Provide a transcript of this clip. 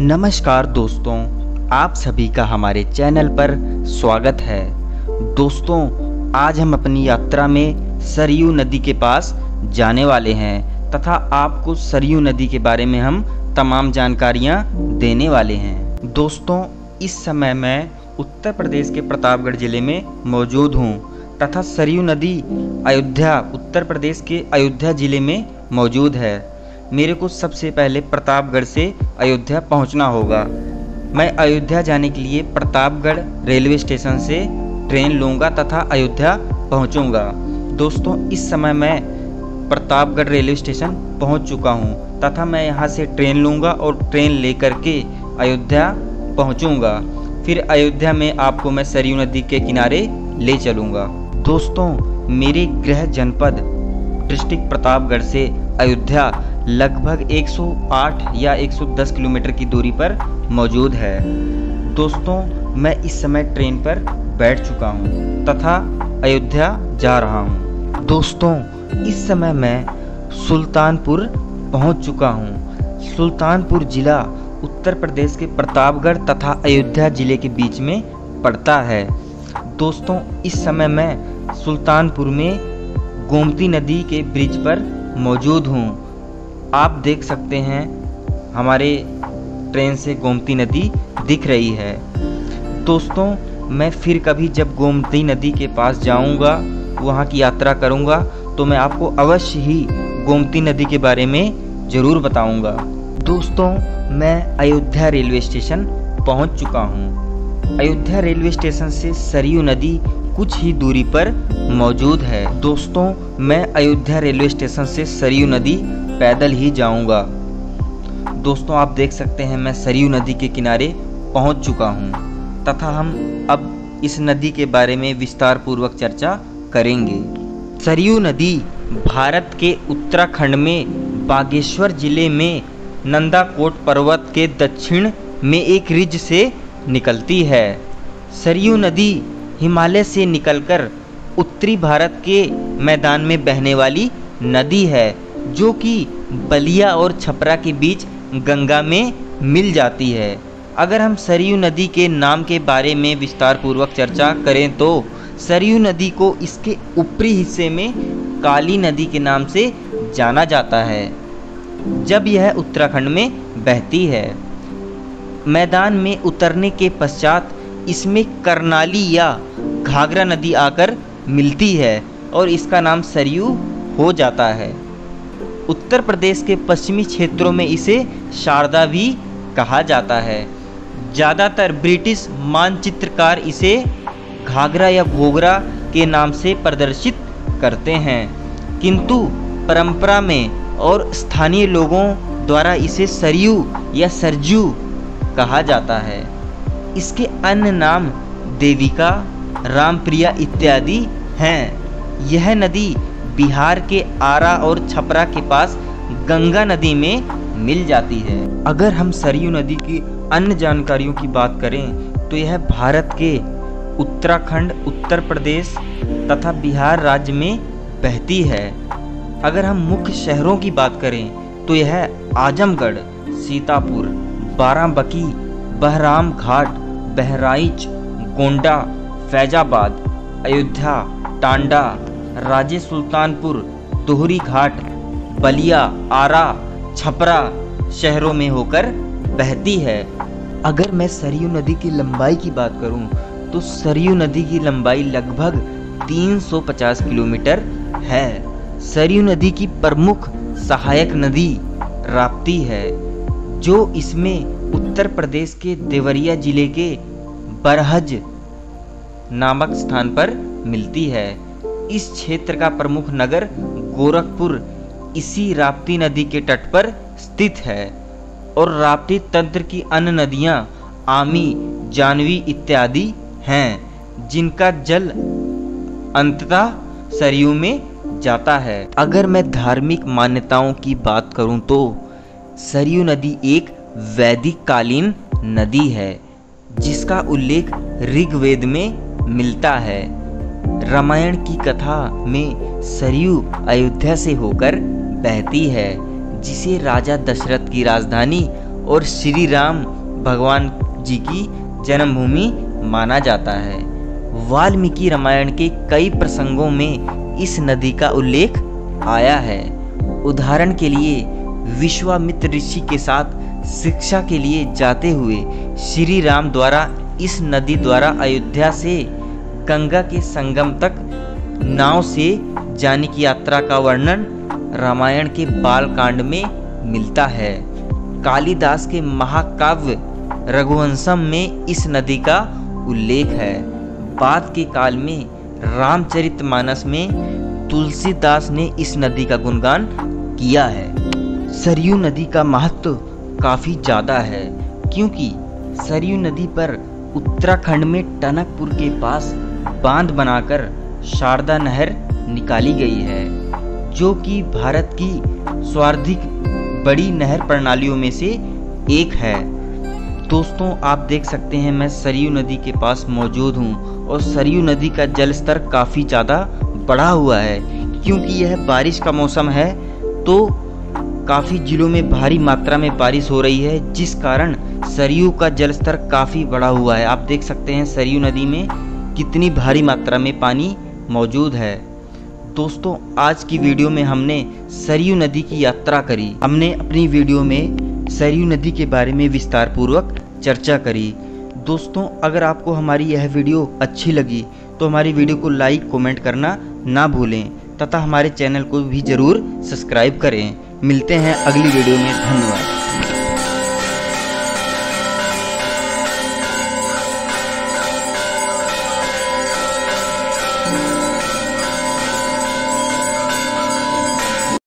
नमस्कार दोस्तों, आप सभी का हमारे चैनल पर स्वागत है। दोस्तों, आज हम अपनी यात्रा में सरयू नदी के पास जाने वाले हैं तथा आपको सरयू नदी के बारे में हम तमाम जानकारियां देने वाले हैं। दोस्तों, इस समय मैं उत्तर प्रदेश के प्रतापगढ़ ज़िले में मौजूद हूं तथा सरयू नदी अयोध्या, उत्तर प्रदेश के अयोध्या ज़िले में मौजूद है। मेरे को सबसे पहले प्रतापगढ़ से अयोध्या पहुंचना होगा। मैं अयोध्या जाने के लिए प्रतापगढ़ रेलवे स्टेशन से ट्रेन लूँगा तथा अयोध्या पहुंचूंगा। दोस्तों, इस समय मैं प्रतापगढ़ रेलवे स्टेशन पहुंच चुका हूं तथा मैं यहां से ट्रेन लूँगा और ट्रेन लेकर के अयोध्या पहुंचूंगा। फिर अयोध्या में आपको मैं सरयू नदी के किनारे ले चलूँगा। दोस्तों, मेरे गृह जनपद डिस्ट्रिक्ट प्रतापगढ़ से अयोध्या लगभग 108 या 110 किलोमीटर की दूरी पर मौजूद है। दोस्तों, मैं इस समय ट्रेन पर बैठ चुका हूं तथा अयोध्या जा रहा हूं। दोस्तों, इस समय मैं सुल्तानपुर पहुंच चुका हूं। सुल्तानपुर ज़िला उत्तर प्रदेश के प्रतापगढ़ तथा अयोध्या ज़िले के बीच में पड़ता है। दोस्तों, इस समय मैं सुल्तानपुर में गोमती नदी के ब्रिज पर मौजूद हूं। आप देख सकते हैं हमारे ट्रेन से गोमती नदी दिख रही है। दोस्तों, मैं फिर कभी जब गोमती नदी के पास जाऊंगा, वहां की यात्रा करूंगा, तो मैं आपको अवश्य ही गोमती नदी के बारे में ज़रूर बताऊंगा। दोस्तों, मैं अयोध्या रेलवे स्टेशन पहुंच चुका हूं। अयोध्या रेलवे स्टेशन से सरयू नदी कुछ ही दूरी पर मौजूद है। दोस्तों, मैं अयोध्या रेलवे स्टेशन से सरयू नदी पैदल ही जाऊंगा। दोस्तों, आप देख सकते हैं मैं सरयू नदी के किनारे पहुंच चुका हूं तथा हम अब इस नदी के बारे में विस्तार पूर्वक चर्चा करेंगे। सरयू नदी भारत के उत्तराखंड में बागेश्वर जिले में नंदाकोट पर्वत के दक्षिण में एक रिज से निकलती है। सरयू नदी हिमालय से निकलकर उत्तरी भारत के मैदान में बहने वाली नदी है, जो कि बलिया और छपरा के बीच गंगा में मिल जाती है। अगर हम सरयू नदी के नाम के बारे में विस्तार पूर्वक चर्चा करें तो सरयू नदी को इसके ऊपरी हिस्से में काली नदी के नाम से जाना जाता है, जब यह उत्तराखंड में बहती है। मैदान में उतरने के पश्चात इसमें करनाली या घाघरा नदी आकर मिलती है और इसका नाम सरयू हो जाता है। उत्तर प्रदेश के पश्चिमी क्षेत्रों में इसे शारदा भी कहा जाता है। ज़्यादातर ब्रिटिश मानचित्रकार इसे घाघरा या घोघरा के नाम से प्रदर्शित करते हैं, किंतु परंपरा में और स्थानीय लोगों द्वारा इसे सरयू या सरजू कहा जाता है। इसके अन्य नाम देविका, रामप्रिया इत्यादि हैं। यह नदी बिहार के आरा और छपरा के पास गंगा नदी में मिल जाती है। अगर हम सरयू नदी की अन्य जानकारियों की बात करें तो यह भारत के उत्तराखंड, उत्तर प्रदेश तथा बिहार राज्य में बहती है। अगर हम मुख्य शहरों की बात करें तो यह आजमगढ़, सीतापुर, बाराबंकी, बहराम घाट, बहराइच, गोंडा, फैजाबाद, अयोध्या, टांडा, राजे सुल्तानपुर, दोहरी घाट, बलिया, आरा, छपरा शहरों में होकर बहती है। अगर मैं सरयू नदी की लंबाई की बात करूं तो सरयू नदी की लंबाई लगभग 350 किलोमीटर है। सरयू नदी की प्रमुख सहायक नदी राप्ती है, जो इसमें उत्तर प्रदेश के देवरिया जिले के बरहज नामक स्थान पर मिलती है। इस क्षेत्र का प्रमुख नगर गोरखपुर इसी राप्ती नदी के तट पर स्थित है और राप्ती तंत्र की अन्य नदियां आमी, जानवी इत्यादि हैं, जिनका जल अंततः सरयू में जाता है। अगर मैं धार्मिक मान्यताओं की बात करूं तो सरयू नदी एक वैदिक कालीन नदी है, जिसका उल्लेख ऋग्वेद में मिलता है। रामायण की कथा में सरयू अयोध्या से होकर बहती है, जिसे राजा दशरथ की राजधानी और श्री राम भगवान जी की जन्मभूमि माना जाता है। वाल्मीकि रामायण के कई प्रसंगों में इस नदी का उल्लेख आया है। उदाहरण के लिए विश्वामित्र ऋषि के साथ शिक्षा के लिए जाते हुए श्री राम द्वारा इस नदी द्वारा अयोध्या से गंगा के संगम तक नाव से जाने की यात्रा का वर्णन रामायण के बालकांड में मिलता है। कालिदास के महाकाव्य रघुवंशम में इस नदी का उल्लेख है। बाद के काल में रामचरितमानस में तुलसीदास ने इस नदी का गुणगान किया है। सरयू नदी का महत्व काफ़ी ज़्यादा है, क्योंकि सरयू नदी पर उत्तराखंड में टनकपुर के पास बांध बनाकर शारदा नहर निकाली गई है, जो कि भारत की सर्वाधिक बड़ी नहर प्रणालियों में से एक है। दोस्तों, आप देख सकते हैं मैं सरयू नदी के पास मौजूद हूँ और सरयू नदी का जल स्तर काफ़ी ज़्यादा बढ़ा हुआ है, क्योंकि यह बारिश का मौसम है तो काफ़ी जिलों में भारी मात्रा में बारिश हो रही है, जिस कारण सरयू का जल स्तर काफ़ी बढ़ा हुआ है। आप देख सकते हैं सरयू नदी में कितनी भारी मात्रा में पानी मौजूद है। दोस्तों, आज की वीडियो में हमने सरयू नदी की यात्रा करी। हमने अपनी वीडियो में सरयू नदी के बारे में विस्तार पूर्वक चर्चा करी। दोस्तों, अगर आपको हमारी यह वीडियो अच्छी लगी तो हमारी वीडियो को लाइक कमेंट करना ना भूलें तथा हमारे चैनल को भी ज़रूर सब्सक्राइब करें। मिलते हैं अगली वीडियो में। धन्यवाद।